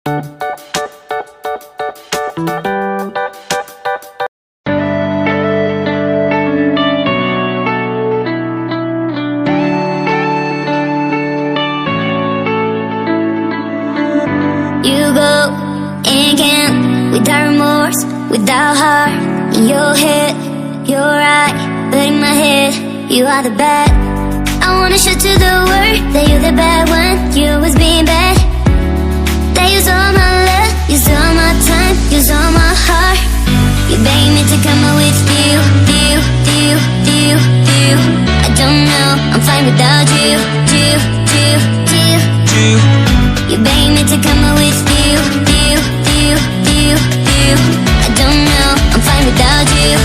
You go and can't, without remorse, without heart. In your head, you're right, but in my head, you are the bad. I wanna show to the world that you're the bad one. You always being bad. That use all my love, use all my time, use all my heart. You beg me to come out with you. I don't know, I'm fine without you. You beg me to come out with you. I don't know, I'm fine without you.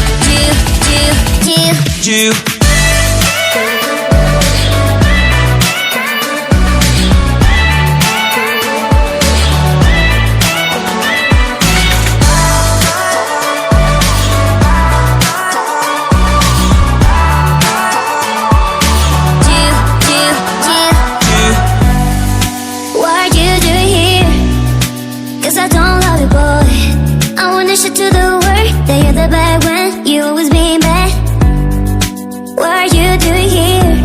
To the world that you're the bad one. You always being bad. What are you doing here?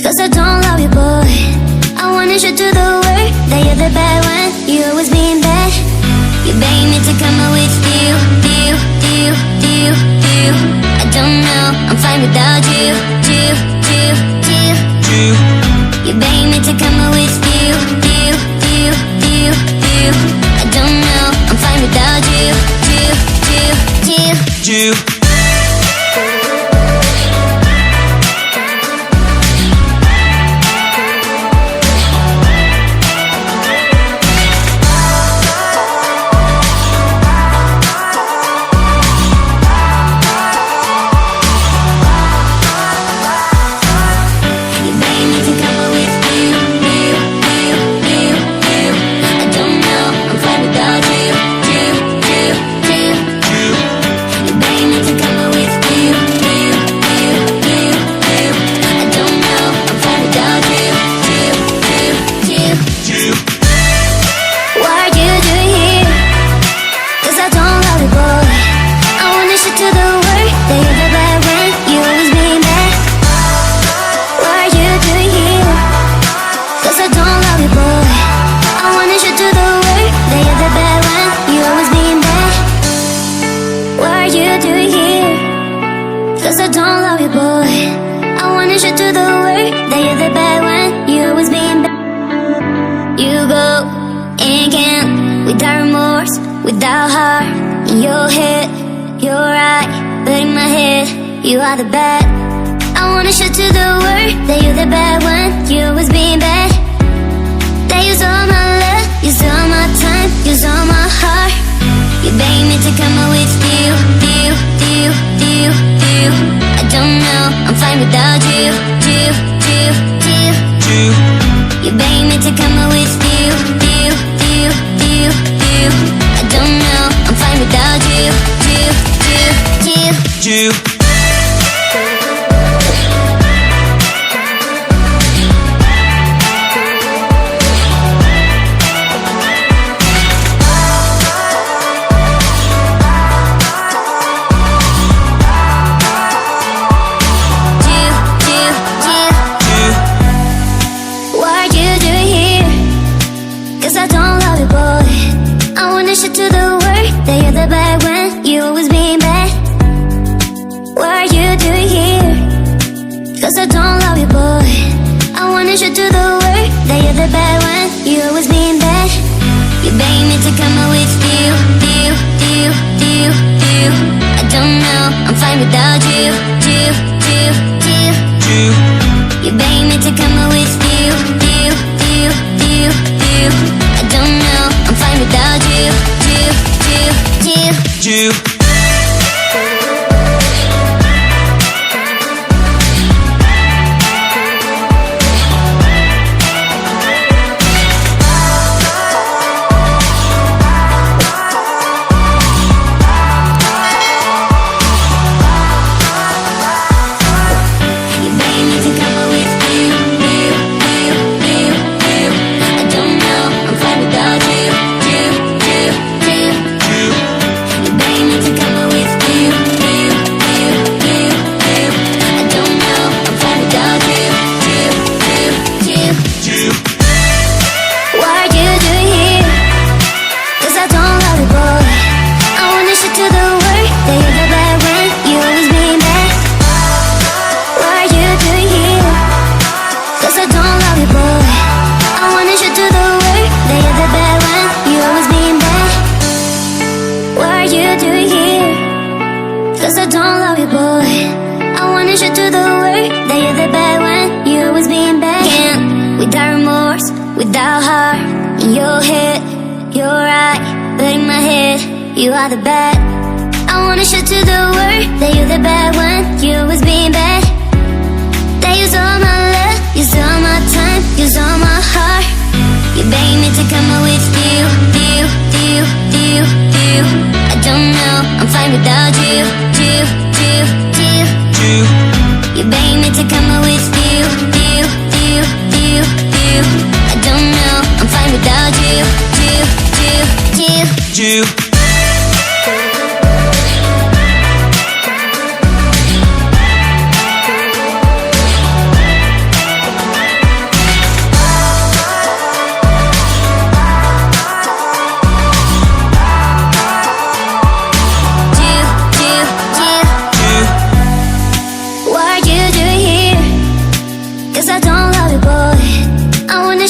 Cause I don't love you, boy. I wanna show to the world that you're the bad one. You always being bad. You beg me to come out with you. I don't know, I'm fine without you. You beg me to come out with you. I don't know, I'm fine without you. Cause I don't love you, boy. I wanna show to the world that you're the bad one. You always being bad. You go and can't, without remorse, without heart. In your head, you're right, but in my head, you are the bad. I wanna show to the world that you're the bad one. You always being bad. That use all my love, use all my time, use all my heart. You beg me to come out with you. I don't know, I'm fine without you. You beg me to come out with you. I don't know, I'm fine without you. To the world that you're the bad one. You always being bad. What are you doing here? Cause I don't love you, boy. I wanna show to the world that you're the bad one. You always being bad. You beg me to come out with you. I don't know, I'm fine without you. You beg me to come out with you. I don't know, I'm fine without you. I don't know, I'm fine without you. head, you are the bad. I wanna show to the world that you're the bad one. You was being bad. That use all my love, use all my time, use all my heart. You begged me to come up with you. I don't know, I'm fine without you. You begged me to come up with you. I don't know, I'm fine without you.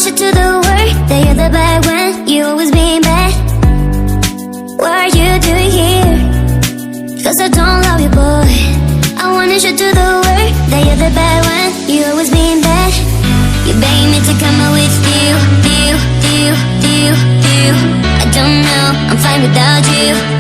To the world that you're the bad one. You always being bad. What are you doing here? Cause I don't love you, boy. I wanna show to the world that you're the bad one. You always being bad. You begged me to come up with you. I don't know, I'm fine without you.